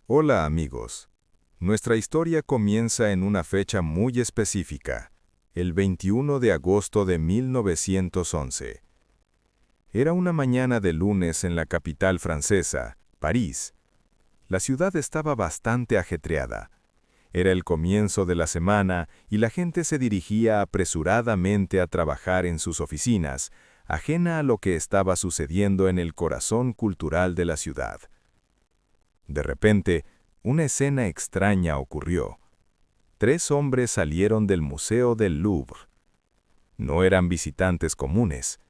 Hola amigos. Nuestra historia comienza en una fecha muy específica, el 21 de agosto de 1911. Era una mañana de lunes en la capital francesa, París. La ciudad estaba bastante ajetreada. Era el comienzo de la semana y la gente se dirigía apresuradamente a trabajar en sus oficinas, ajena a lo que estaba sucediendo en el corazón cultural de la ciudad. De repente, una escena extraña ocurrió. Tres hombres salieron del Museo del Louvre. No eran visitantes comunes.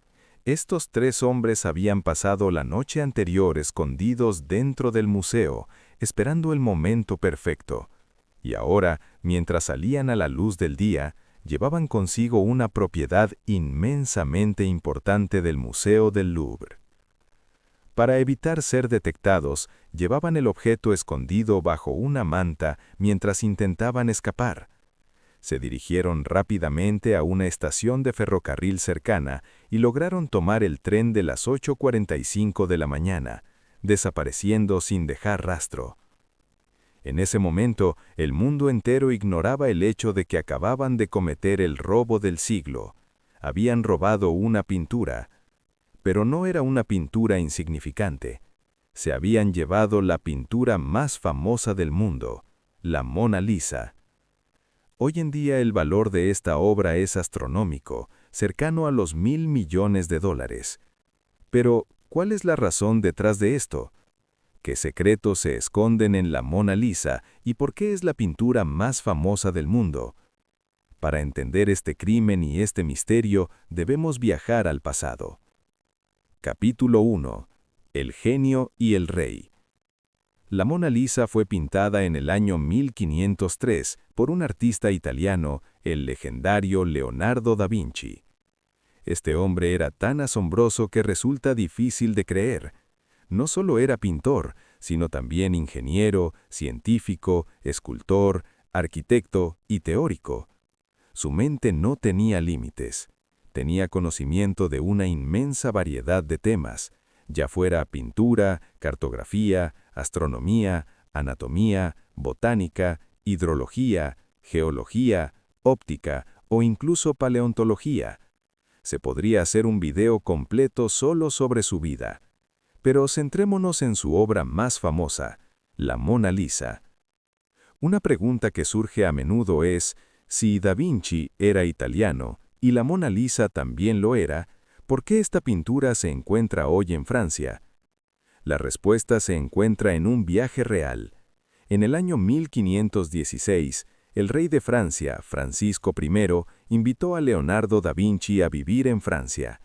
Estos tres hombres habían pasado la noche anterior escondidos dentro del museo, esperando el momento perfecto. Y ahora, mientras salían a la luz del día, llevaban consigo una propiedad inmensamente importante del Museo del Louvre. Para evitar ser detectados, llevaban el objeto escondido bajo una manta mientras intentaban escapar. Se dirigieron rápidamente a una estación de ferrocarril cercana y lograron tomar el tren de las 8:45 de la mañana, desapareciendo sin dejar rastro. En ese momento, el mundo entero ignoraba el hecho de que acababan de cometer el robo del siglo. Habían robado una pintura. Pero no era una pintura insignificante. Se habían llevado la pintura más famosa del mundo, la Mona Lisa. Hoy en día el valor de esta obra es astronómico, cercano a los $1.000 millones. Pero, ¿cuál es la razón detrás de esto? ¿Qué secretos se esconden en la Mona Lisa y por qué es la pintura más famosa del mundo? Para entender este crimen y este misterio, debemos viajar al pasado. Capítulo 1. El genio y el rey. La Mona Lisa fue pintada en el año 1503 por un artista italiano, el legendario Leonardo da Vinci. Este hombre era tan asombroso que resulta difícil de creer. No solo era pintor, sino también ingeniero, científico, escultor, arquitecto y teórico. Su mente no tenía límites. Tenía conocimiento de una inmensa variedad de temas, ya fuera pintura, cartografía, astronomía, anatomía, botánica, hidrología, geología, óptica o incluso paleontología. Se podría hacer un video completo solo sobre su vida. Pero centrémonos en su obra más famosa, la Mona Lisa. Una pregunta que surge a menudo es, si Da Vinci era italiano, y la Mona Lisa también lo era, ¿por qué esta pintura se encuentra hoy en Francia? La respuesta se encuentra en un viaje real. En el año 1516, el rey de Francia, Francisco I, invitó a Leonardo da Vinci a vivir en Francia.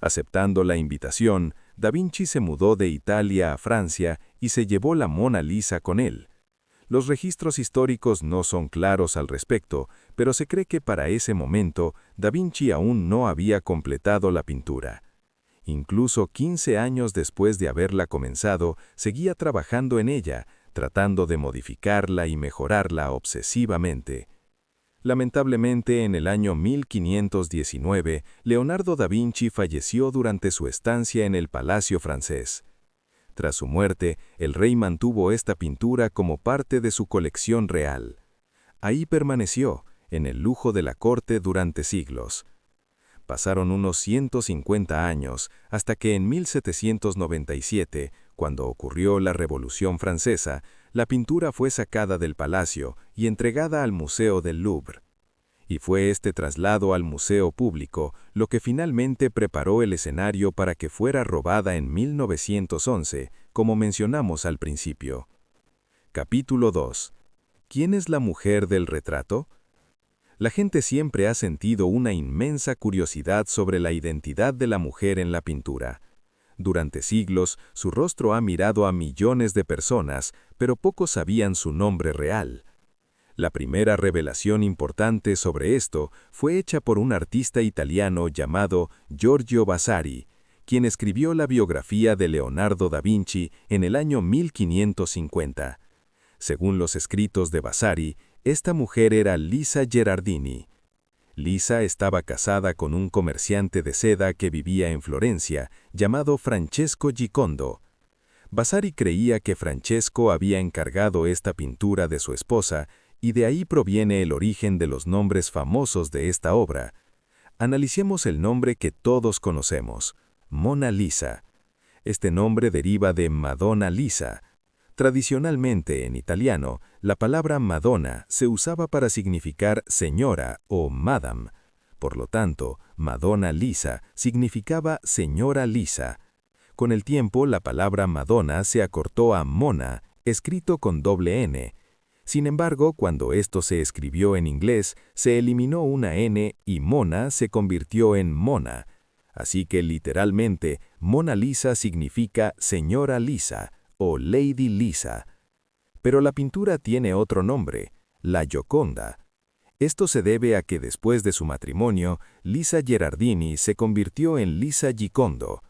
Aceptando la invitación, da Vinci se mudó de Italia a Francia y se llevó la Mona Lisa con él. Los registros históricos no son claros al respecto, pero se cree que para ese momento Da Vinci aún no había completado la pintura. Incluso 15 años después de haberla comenzado, seguía trabajando en ella, tratando de modificarla y mejorarla obsesivamente. Lamentablemente, en el año 1519, Leonardo da Vinci falleció durante su estancia en el Palacio francés. Tras su muerte, el rey mantuvo esta pintura como parte de su colección real. Ahí permaneció, en el lujo de la corte durante siglos. Pasaron unos 150 años, hasta que en 1797, cuando ocurrió la Revolución Francesa, la pintura fue sacada del palacio y entregada al Museo del Louvre. Y fue este traslado al museo público lo que finalmente preparó el escenario para que fuera robada en 1911, como mencionamos al principio. Capítulo 2. ¿Quién es la mujer del retrato? La gente siempre ha sentido una inmensa curiosidad sobre la identidad de la mujer en la pintura. Durante siglos, su rostro ha mirado a millones de personas, pero pocos sabían su nombre real. La primera revelación importante sobre esto fue hecha por un artista italiano llamado Giorgio Vasari, quien escribió la biografía de Leonardo da Vinci en el año 1550. Según los escritos de Vasari, esta mujer era Lisa Gherardini. Lisa estaba casada con un comerciante de seda que vivía en Florencia, llamado Francesco Gicondo. Vasari creía que Francesco había encargado esta pintura de su esposa y de ahí proviene el origen de los nombres famosos de esta obra. Analicemos el nombre que todos conocemos, Mona Lisa. Este nombre deriva de Madonna Lisa. Tradicionalmente, en italiano, la palabra Madonna se usaba para significar señora o madame. Por lo tanto, Madonna Lisa significaba señora Lisa. Con el tiempo, la palabra Madonna se acortó a Mona, escrito con doble N. Sin embargo, cuando esto se escribió en inglés, se eliminó una N y Mona se convirtió en Mona. Así que literalmente, Mona Lisa significa señora Lisa o Lady Lisa. Pero la pintura tiene otro nombre, la Gioconda. Esto se debe a que después de su matrimonio, Lisa Gherardini se convirtió en Lisa Giocondo.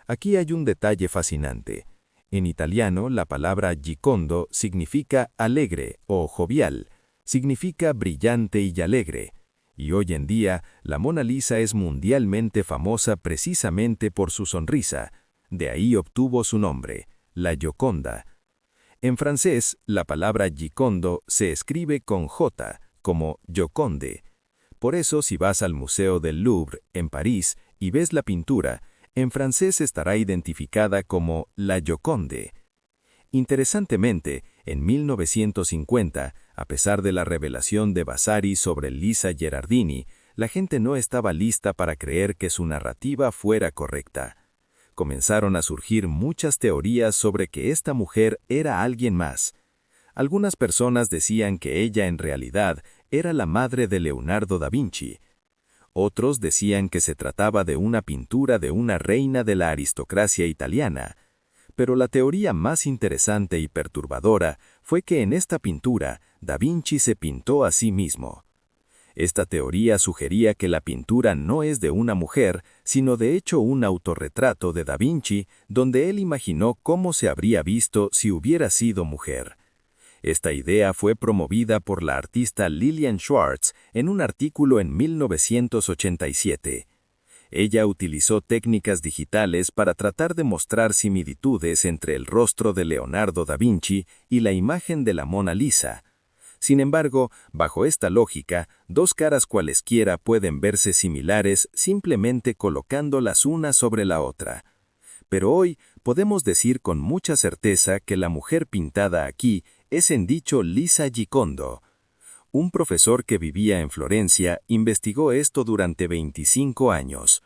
Aquí hay un detalle fascinante. En italiano, la palabra Giocondo significa alegre o jovial, significa brillante y alegre. Y hoy en día, la Mona Lisa es mundialmente famosa precisamente por su sonrisa. De ahí obtuvo su nombre, la Gioconda. En francés, la palabra Giocondo se escribe con J, como Joconde. Por eso, si vas al Museo del Louvre, en París, y ves la pintura, en francés estará identificada como la Gioconde. Interesantemente, en 1950, a pesar de la revelación de Vasari sobre Lisa Gherardini, la gente no estaba lista para creer que su narrativa fuera correcta. Comenzaron a surgir muchas teorías sobre que esta mujer era alguien más. Algunas personas decían que ella en realidad era la madre de Leonardo da Vinci. Otros decían que se trataba de una pintura de una reina de la aristocracia italiana. Pero la teoría más interesante y perturbadora fue que en esta pintura Da Vinci se pintó a sí mismo. Esta teoría sugería que la pintura no es de una mujer, sino de hecho un autorretrato de Da Vinci donde él imaginó cómo se habría visto si hubiera sido mujer. Esta idea fue promovida por la artista Lilian Schwartz en un artículo en 1987. Ella utilizó técnicas digitales para tratar de mostrar similitudes entre el rostro de Leonardo da Vinci y la imagen de la Mona Lisa. Sin embargo, bajo esta lógica, dos caras cualesquiera pueden verse similares simplemente colocándolas una sobre la otra. Pero hoy podemos decir con mucha certeza que la mujer pintada aquí es en dicho Lisa Giocondo. Un profesor que vivía en Florencia investigó esto durante 25 años.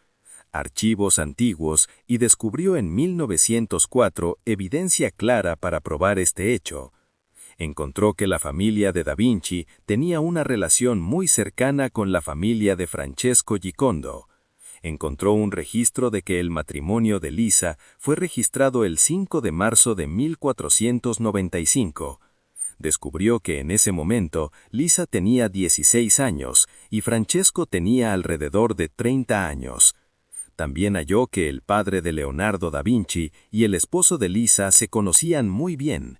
Archivos antiguos y descubrió en 1904 evidencia clara para probar este hecho. Encontró que la familia de Da Vinci tenía una relación muy cercana con la familia de Francesco Giocondo. Encontró un registro de que el matrimonio de Lisa fue registrado el 5 de marzo de 1495. Descubrió que en ese momento Lisa tenía 16 años y Francesco tenía alrededor de 30 años. También halló que el padre de Leonardo da Vinci y el esposo de Lisa se conocían muy bien.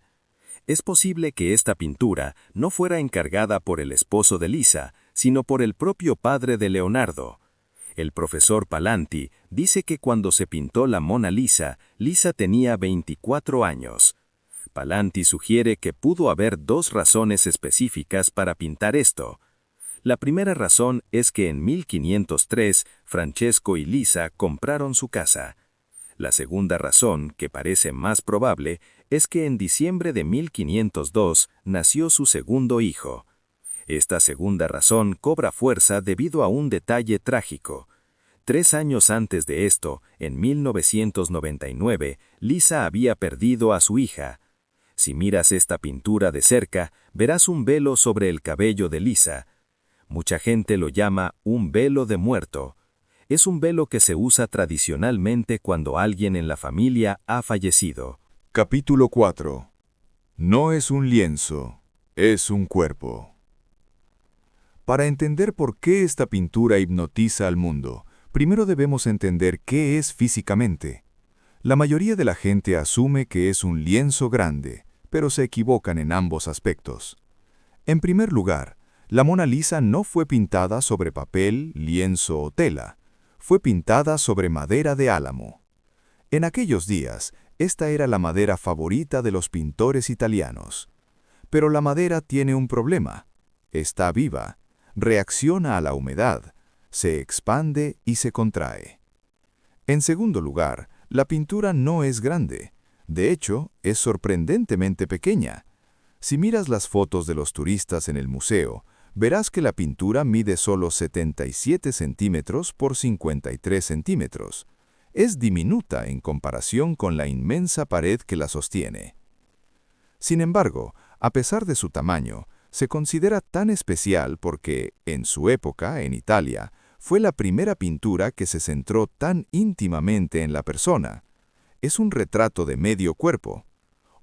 Es posible que esta pintura no fuera encargada por el esposo de Lisa, sino por el propio padre de Leonardo. El profesor Palanti dice que cuando se pintó la Mona Lisa, Lisa tenía 24 años. Palanti sugiere que pudo haber dos razones específicas para pintar esto. La primera razón es que en 1503 Francesco y Lisa compraron su casa. La segunda razón, que parece más probable, es que en diciembre de 1502 nació su segundo hijo. Esta segunda razón cobra fuerza debido a un detalle trágico. 3 años antes de esto, en 1999, Lisa había perdido a su hija. Si miras esta pintura de cerca, verás un velo sobre el cabello de Lisa. Mucha gente lo llama un velo de muerto. Es un velo que se usa tradicionalmente cuando alguien en la familia ha fallecido. Capítulo 4. No es un lienzo, es un cuerpo. Para entender por qué esta pintura hipnotiza al mundo, primero debemos entender qué es físicamente. La mayoría de la gente asume que es un lienzo grande, pero se equivocan en ambos aspectos. En primer lugar, la Mona Lisa no fue pintada sobre papel, lienzo o tela. Fue pintada sobre madera de álamo. En aquellos días, Esta era la madera favorita de los pintores italianos. Pero la madera tiene un problema. Está viva, reacciona a la humedad, se expande y se contrae. En segundo lugar, la pintura no es grande. De hecho, es sorprendentemente pequeña. Si miras las fotos de los turistas en el museo, verás que la pintura mide solo 77 centímetros por 53 centímetros. Es diminuta en comparación con la inmensa pared que la sostiene. Sin embargo, a pesar de su tamaño, se considera tan especial porque, en su época, en Italia, fue la primera pintura que se centró tan íntimamente en la persona. Es un retrato de medio cuerpo.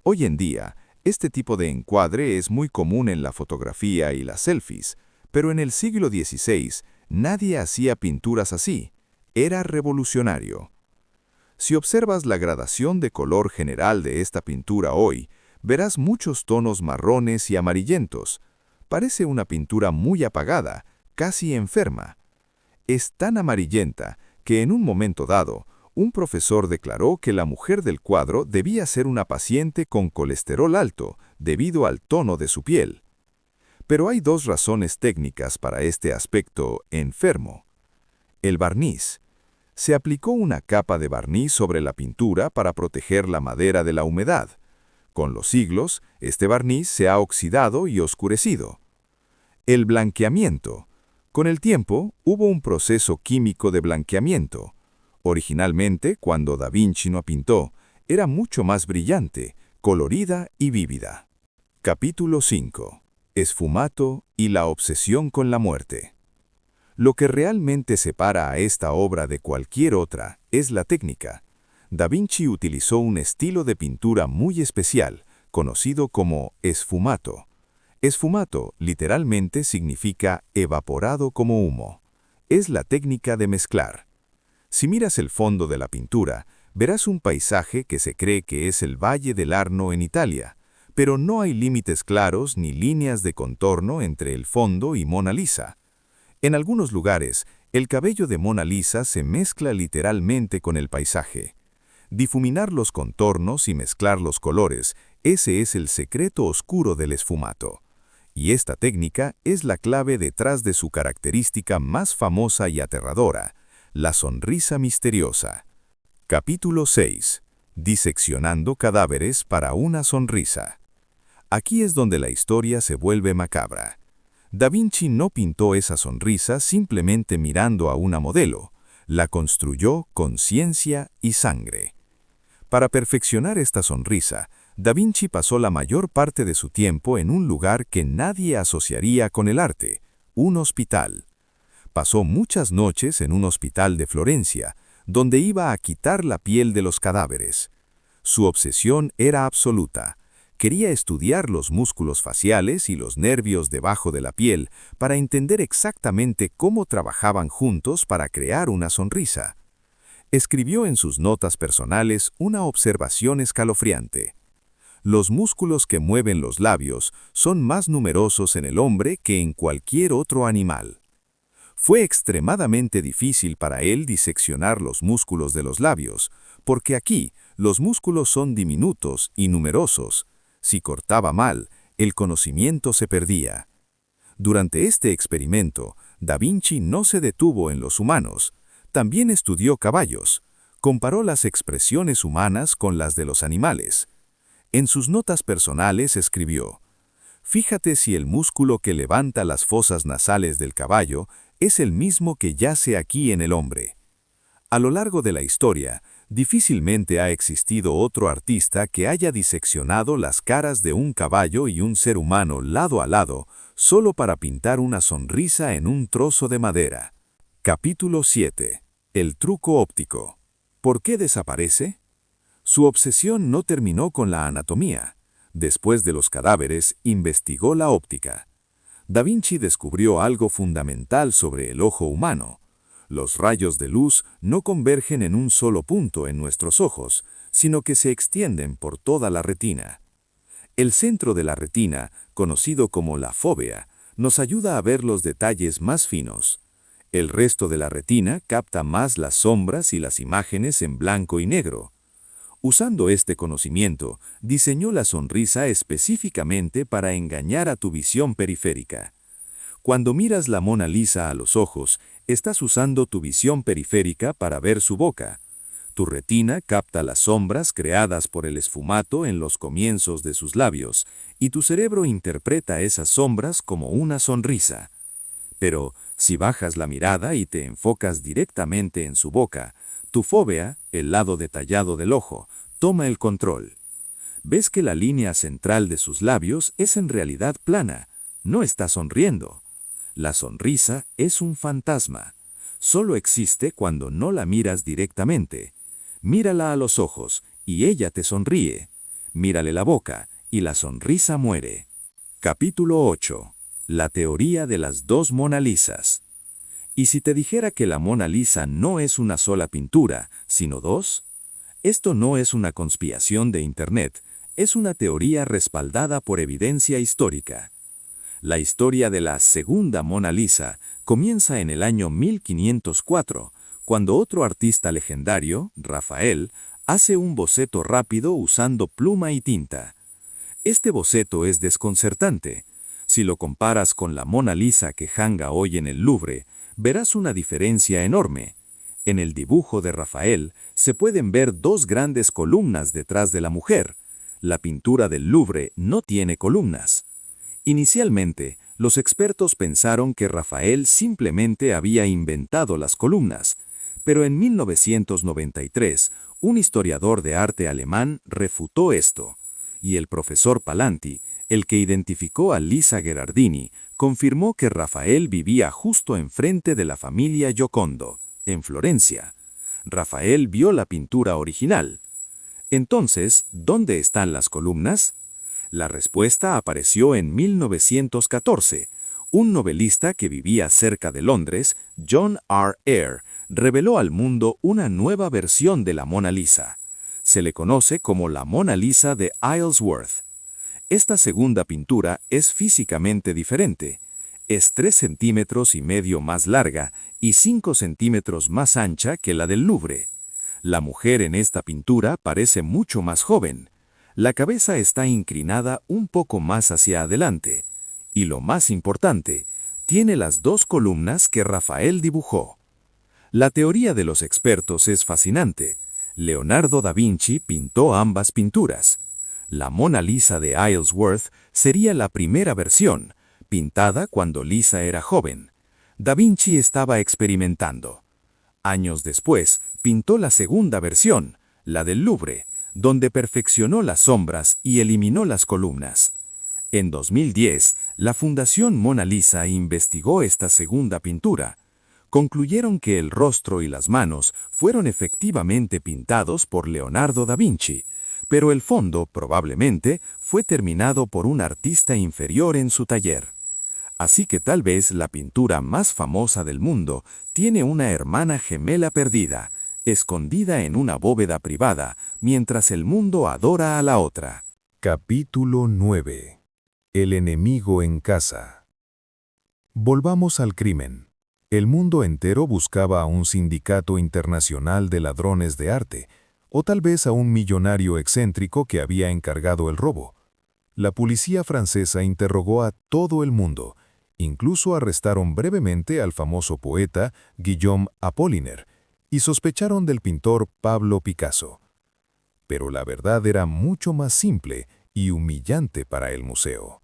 Hoy en día, este tipo de encuadre es muy común en la fotografía y las selfies, pero en el siglo XVI nadie hacía pinturas así. Era revolucionario. Si observas la gradación de color general de esta pintura hoy, verás muchos tonos marrones y amarillentos. Parece una pintura muy apagada, casi enferma. Es tan amarillenta que en un momento dado, un profesor declaró que la mujer del cuadro debía ser una paciente con colesterol alto debido al tono de su piel. Pero hay dos razones técnicas para este aspecto enfermo. El barniz. Se aplicó una capa de barniz sobre la pintura para proteger la madera de la humedad. Con los siglos, este barniz se ha oxidado y oscurecido. El blanqueamiento. Con el tiempo, hubo un proceso químico de blanqueamiento. Originalmente, cuando Da Vinci la pintó, era mucho más brillante, colorida y vívida. Capítulo 5. Esfumato y la obsesión con la muerte. Lo que realmente separa a esta obra de cualquier otra es la técnica. Da Vinci utilizó un estilo de pintura muy especial, conocido como esfumato. Esfumato literalmente significa evaporado como humo. Es la técnica de mezclar. Si miras el fondo de la pintura, verás un paisaje que se cree que es el Valle del Arno en Italia, pero no hay límites claros ni líneas de contorno entre el fondo y Mona Lisa. En algunos lugares, el cabello de Mona Lisa se mezcla literalmente con el paisaje. Difuminar los contornos y mezclar los colores, ese es el secreto oscuro del esfumato. Y esta técnica es la clave detrás de su característica más famosa y aterradora, la sonrisa misteriosa. Capítulo 6. Diseccionando cadáveres para una sonrisa. Aquí es donde la historia se vuelve macabra. Da Vinci no pintó esa sonrisa simplemente mirando a una modelo, la construyó con ciencia y sangre. Para perfeccionar esta sonrisa, Da Vinci pasó la mayor parte de su tiempo en un lugar que nadie asociaría con el arte, un hospital. Pasó muchas noches en un hospital de Florencia, donde iba a quitar la piel de los cadáveres. Su obsesión era absoluta. Quería estudiar los músculos faciales y los nervios debajo de la piel para entender exactamente cómo trabajaban juntos para crear una sonrisa. Escribió en sus notas personales una observación escalofriante. Los músculos que mueven los labios son más numerosos en el hombre que en cualquier otro animal. Fue extremadamente difícil para él diseccionar los músculos de los labios, porque aquí los músculos son diminutos y numerosos. Si cortaba mal, el conocimiento se perdía. Durante este experimento, Da Vinci no se detuvo en los humanos. También estudió caballos. Comparó las expresiones humanas con las de los animales. En sus notas personales escribió: «Fíjate si el músculo que levanta las fosas nasales del caballo es el mismo que yace aquí en el hombre». A lo largo de la historia, difícilmente ha existido otro artista que haya diseccionado las caras de un caballo y un ser humano lado a lado, solo para pintar una sonrisa en un trozo de madera. Capítulo 7. El truco óptico. ¿Por qué desaparece? Su obsesión no terminó con la anatomía. Después de los cadáveres, investigó la óptica. Da Vinci descubrió algo fundamental sobre el ojo humano. Los rayos de luz no convergen en un solo punto en nuestros ojos, sino que se extienden por toda la retina. El centro de la retina, conocido como la fóvea, nos ayuda a ver los detalles más finos. El resto de la retina capta más las sombras y las imágenes en blanco y negro. Usando este conocimiento, diseñó la sonrisa específicamente para engañar a tu visión periférica. Cuando miras la Mona Lisa a los ojos, estás usando tu visión periférica para ver su boca. Tu retina capta las sombras creadas por el esfumato en los comienzos de sus labios, y tu cerebro interpreta esas sombras como una sonrisa. Pero, si bajas la mirada y te enfocas directamente en su boca, tu fóvea, el lado detallado del ojo, toma el control. Ves que la línea central de sus labios es en realidad plana, no está sonriendo. La sonrisa es un fantasma. Solo existe cuando no la miras directamente. Mírala a los ojos y ella te sonríe. Mírale la boca y la sonrisa muere. Capítulo 8. La teoría de las dos Mona Lisas. ¿Y si te dijera que la Mona Lisa no es una sola pintura, sino dos? Esto no es una conspiración de Internet, es una teoría respaldada por evidencia histórica. La historia de la segunda Mona Lisa comienza en el año 1504, cuando otro artista legendario, Rafael, hace un boceto rápido usando pluma y tinta. Este boceto es desconcertante. Si lo comparas con la Mona Lisa que hanga hoy en el Louvre, verás una diferencia enorme. En el dibujo de Rafael se pueden ver dos grandes columnas detrás de la mujer. La pintura del Louvre no tiene columnas. Inicialmente, los expertos pensaron que Rafael simplemente había inventado las columnas, pero en 1993, un historiador de arte alemán refutó esto, y el profesor Palanti, el que identificó a Lisa Gherardini, confirmó que Rafael vivía justo enfrente de la familia Giocondo, en Florencia. Rafael vio la pintura original. Entonces, ¿dónde están las columnas? La respuesta apareció en 1914. Un novelista que vivía cerca de Londres, John R. Eyre, reveló al mundo una nueva versión de la Mona Lisa. Se le conoce como la Mona Lisa de Isleworth. Esta segunda pintura es físicamente diferente. Es 3,5 centímetros más larga y 5 centímetros más ancha que la del Louvre. La mujer en esta pintura parece mucho más joven. La cabeza está inclinada un poco más hacia adelante. Y lo más importante, tiene las dos columnas que Rafael dibujó. La teoría de los expertos es fascinante. Leonardo da Vinci pintó ambas pinturas. La Mona Lisa de Isleworth sería la primera versión, pintada cuando Lisa era joven. Da Vinci estaba experimentando. Años después, pintó la segunda versión, la del Louvre, donde perfeccionó las sombras y eliminó las columnas. En 2010, la Fundación Mona Lisa investigó esta segunda pintura. Concluyeron que el rostro y las manos fueron efectivamente pintados por Leonardo da Vinci, pero el fondo, probablemente, fue terminado por un artista inferior en su taller. Así que tal vez la pintura más famosa del mundo tiene una hermana gemela perdida, escondida en una bóveda privada, mientras el mundo adora a la otra. Capítulo 9. El enemigo en casa. Volvamos al crimen. El mundo entero buscaba a un sindicato internacional de ladrones de arte, o tal vez a un millonario excéntrico que había encargado el robo. La policía francesa interrogó a todo el mundo, incluso arrestaron brevemente al famoso poeta Guillaume Apollinaire, y sospecharon del pintor Pablo Picasso. Pero la verdad era mucho más simple y humillante para el museo.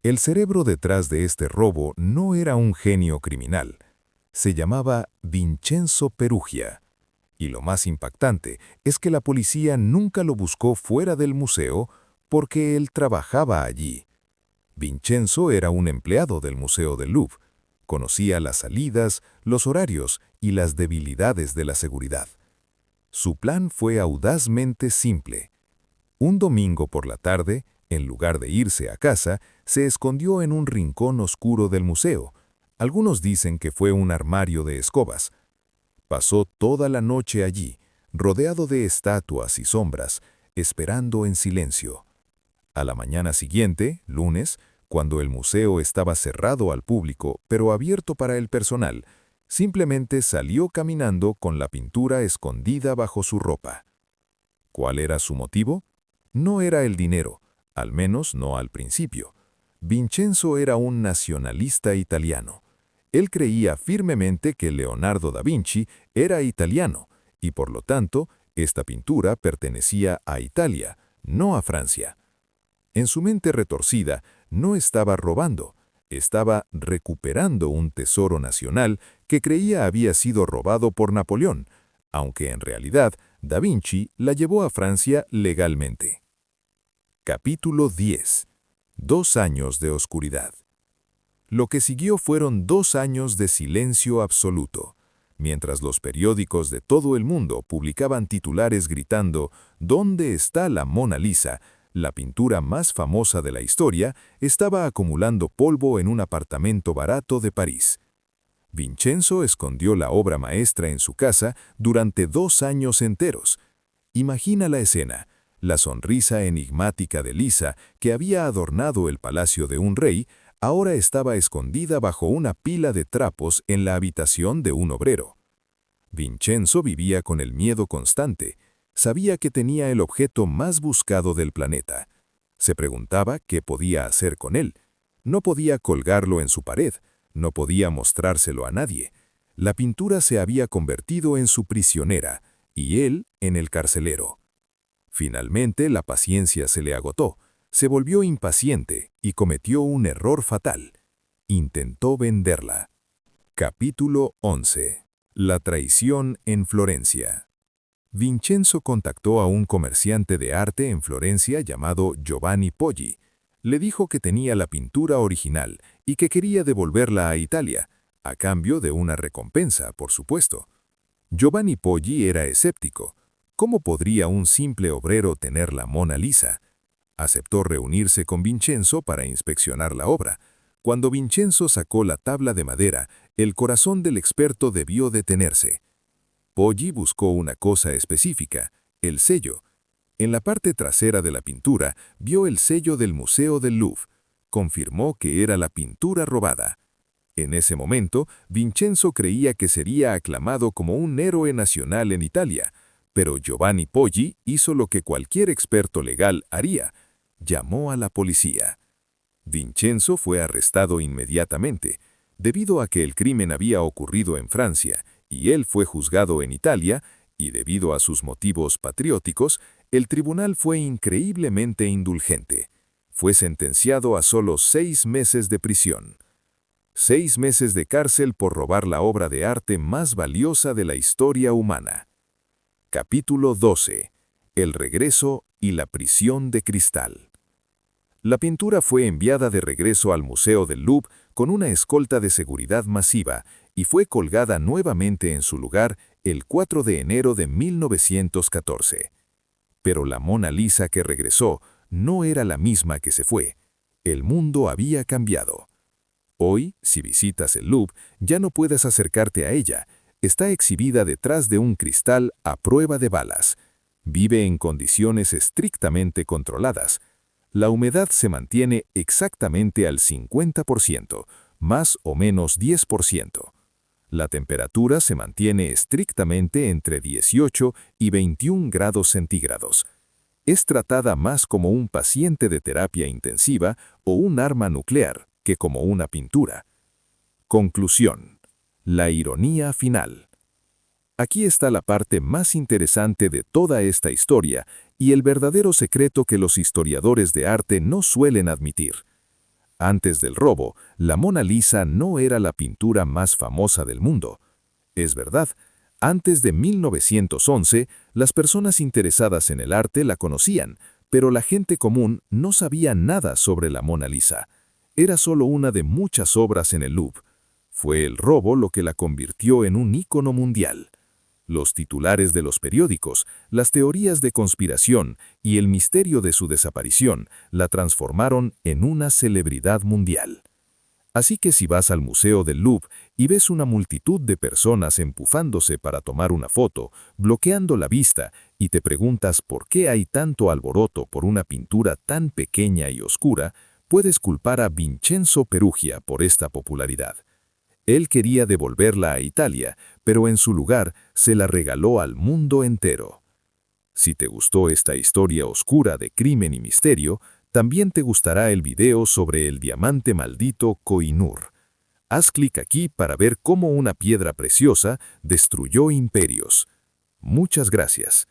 El cerebro detrás de este robo no era un genio criminal. Se llamaba Vincenzo Perugia. Y lo más impactante es que la policía nunca lo buscó fuera del museo porque él trabajaba allí. Vincenzo era un empleado del Museo del Louvre. Conocía las salidas, los horarios y las debilidades de la seguridad. Su plan fue audazmente simple. Un domingo por la tarde, en lugar de irse a casa, se escondió en un rincón oscuro del museo. Algunos dicen que fue un armario de escobas. Pasó toda la noche allí, rodeado de estatuas y sombras, esperando en silencio. A la mañana siguiente, lunes, cuando el museo estaba cerrado al público, pero abierto para el personal, simplemente salió caminando con la pintura escondida bajo su ropa. ¿Cuál era su motivo? No era el dinero, al menos no al principio. Vincenzo era un nacionalista italiano. Él creía firmemente que Leonardo da Vinci era italiano, y por lo tanto, esta pintura pertenecía a Italia, no a Francia. En su mente retorcida, no estaba robando, estaba recuperando un tesoro nacional que creía había sido robado por Napoleón, aunque en realidad Da Vinci la llevó a Francia legalmente. Capítulo 10. 2 años de oscuridad. Lo que siguió fueron 2 años de silencio absoluto. Mientras los periódicos de todo el mundo publicaban titulares gritando «¿Dónde está la Mona Lisa?», la pintura más famosa de la historia estaba acumulando polvo en un apartamento barato de París. Vincenzo escondió la obra maestra en su casa durante 2 años enteros. Imagina la escena, la sonrisa enigmática de Lisa, que había adornado el palacio de un rey, ahora estaba escondida bajo una pila de trapos en la habitación de un obrero. Vincenzo vivía con el miedo constante. Sabía que tenía el objeto más buscado del planeta. Se preguntaba qué podía hacer con él. No podía colgarlo en su pared, no podía mostrárselo a nadie. La pintura se había convertido en su prisionera, y él en el carcelero. Finalmente la paciencia se le agotó. Se volvió impaciente y cometió un error fatal. Intentó venderla. Capítulo 11. La traición en Florencia. Vincenzo contactó a un comerciante de arte en Florencia llamado Giovanni Poggi. Le dijo que tenía la pintura original y que quería devolverla a Italia, a cambio de una recompensa, por supuesto. Giovanni Poggi era escéptico. ¿Cómo podría un simple obrero tener la Mona Lisa? Aceptó reunirse con Vincenzo para inspeccionar la obra. Cuando Vincenzo sacó la tabla de madera, el corazón del experto debió detenerse. Poggi buscó una cosa específica, el sello. En la parte trasera de la pintura vio el sello del Museo del Louvre. Confirmó que era la pintura robada. En ese momento, Vincenzo creía que sería aclamado como un héroe nacional en Italia, pero Giovanni Poggi hizo lo que cualquier experto legal haría. Llamó a la policía. Vincenzo fue arrestado inmediatamente. Debido a que el crimen había ocurrido en Francia y él fue juzgado en Italia, y debido a sus motivos patrióticos, el tribunal fue increíblemente indulgente. Fue sentenciado a solo 6 meses de prisión. 6 meses de cárcel por robar la obra de arte más valiosa de la historia humana. Capítulo 12. El regreso y la prisión de cristal. La pintura fue enviada de regreso al Museo del Louvre con una escolta de seguridad masiva y fue colgada nuevamente en su lugar el 4 de enero de 1914. Pero la Mona Lisa que regresó no era la misma que se fue. El mundo había cambiado. Hoy, si visitas el Louvre, ya no puedes acercarte a ella. Está exhibida detrás de un cristal a prueba de balas. Vive en condiciones estrictamente controladas. La humedad se mantiene exactamente al 50%, más o menos 10%. La temperatura se mantiene estrictamente entre 18 y 21 grados centígrados. Es tratada más como un paciente de terapia intensiva o un arma nuclear que como una pintura. Conclusión. La ironía final. Aquí está la parte más interesante de toda esta historia y el verdadero secreto que los historiadores de arte no suelen admitir. Antes del robo, la Mona Lisa no era la pintura más famosa del mundo. Es verdad, antes de 1911, las personas interesadas en el arte la conocían, pero la gente común no sabía nada sobre la Mona Lisa. Era solo una de muchas obras en el Louvre. Fue el robo lo que la convirtió en un ícono mundial. Los titulares de los periódicos, las teorías de conspiración y el misterio de su desaparición la transformaron en una celebridad mundial. Así que si vas al Museo del Louvre y ves una multitud de personas empufándose para tomar una foto, bloqueando la vista, y te preguntas por qué hay tanto alboroto por una pintura tan pequeña y oscura, puedes culpar a Vincenzo Peruggia por esta popularidad. Él quería devolverla a Italia, pero en su lugar se la regaló al mundo entero. Si te gustó esta historia oscura de crimen y misterio, también te gustará el video sobre el diamante maldito Koh-i-Noor. Haz clic aquí para ver cómo una piedra preciosa destruyó imperios. Muchas gracias.